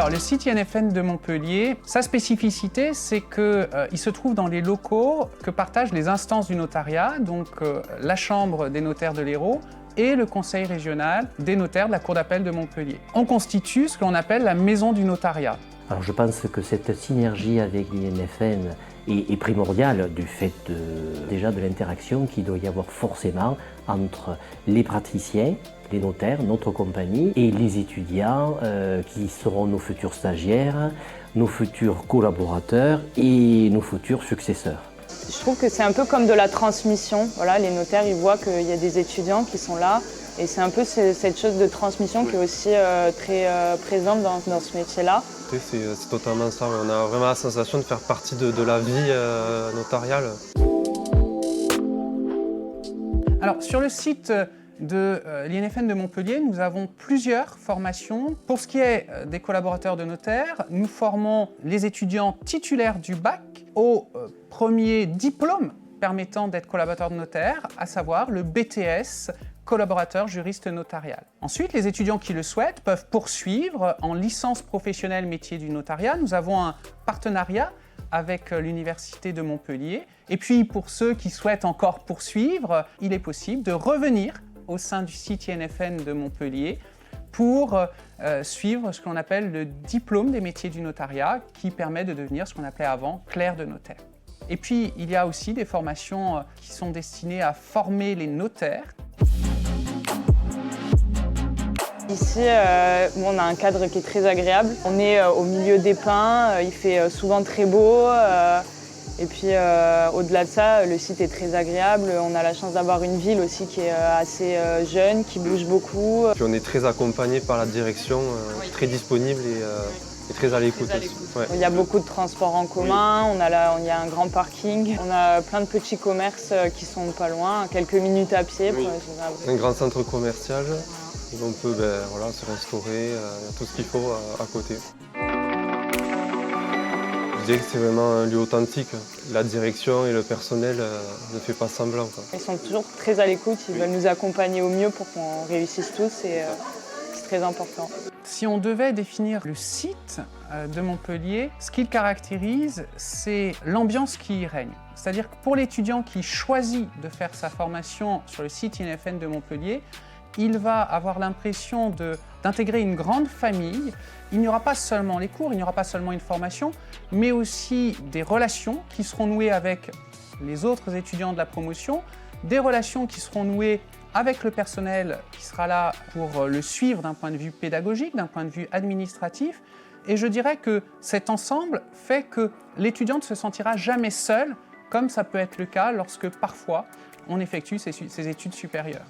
Alors, le site INFN de Montpellier, sa spécificité, c'est qu'il se trouve dans les locaux que partagent les instances du notariat, donc la Chambre des notaires de l'Hérault et le Conseil régional des notaires de la Cour d'appel de Montpellier. On constitue ce que l'on appelle la maison du notariat. Alors je pense que cette synergie avec l'INFN est primordiale du fait déjà de l'interaction qu'il doit y avoir forcément entre les praticiens, les notaires, notre compagnie, et les étudiants qui seront nos futurs stagiaires, nos futurs collaborateurs et nos futurs successeurs. Je trouve que c'est un peu comme de la transmission. Voilà, les notaires, ils voient qu'il y a des étudiants qui sont là et c'est un peu cette chose de transmission qui est aussi très présente dans ce métier-là. C'est totalement ça, on a vraiment la sensation de faire partie de la vie notariale. Alors, sur le site de l'INFN de Montpellier, nous avons plusieurs formations. Pour ce qui est des collaborateurs de notaires, nous formons les étudiants titulaires du bac au premier diplôme permettant d'être collaborateur de notaire, à savoir le BTS, collaborateur juriste notarial. Ensuite, les étudiants qui le souhaitent peuvent poursuivre en licence professionnelle métier du notariat. Nous avons un partenariat avec l'Université de Montpellier. Et puis, pour ceux qui souhaitent encore poursuivre, il est possible de revenir au sein du site INFN de Montpellier pour suivre ce qu'on appelle le diplôme des métiers du notariat qui permet de devenir ce qu'on appelait avant clerc de notaire. Et puis, il y a aussi des formations qui sont destinées à former les notaires. Ici, on a un cadre qui est très agréable. On est au milieu des pins, il fait souvent très beau. Et puis au-delà de ça, le site est très agréable. On a la chance d'avoir une ville aussi qui est assez jeune, qui bouge beaucoup. Puis on est très accompagné par la direction, très disponible et très à l'écoute aussi. Ouais. Il y a beaucoup de transports en commun, il y a un grand parking. On a plein de petits commerces qui sont pas loin, quelques minutes à pied. Oui. Un grand centre commercial où on peut se restaurer, tout ce qu'il faut à côté. Je dirais que c'est vraiment un lieu authentique. La direction et le personnel ne fait pas semblant, quoi. Ils sont toujours très à l'écoute, ils veulent nous accompagner au mieux pour qu'on réussisse tous et c'est très important. Si on devait définir le site de Montpellier, ce qu'il caractérise, c'est l'ambiance qui y règne. C'est-à-dire que pour l'étudiant qui choisit de faire sa formation sur le site INFN de Montpellier, il va avoir l'impression d'intégrer une grande famille. Il n'y aura pas seulement les cours, il n'y aura pas seulement une formation, mais aussi des relations qui seront nouées avec les autres étudiants de la promotion, des relations qui seront nouées avec le personnel qui sera là pour le suivre d'un point de vue pédagogique, d'un point de vue administratif. Et je dirais que cet ensemble fait que l'étudiant ne se sentira jamais seul, comme ça peut être le cas lorsque parfois on effectue ses études supérieures.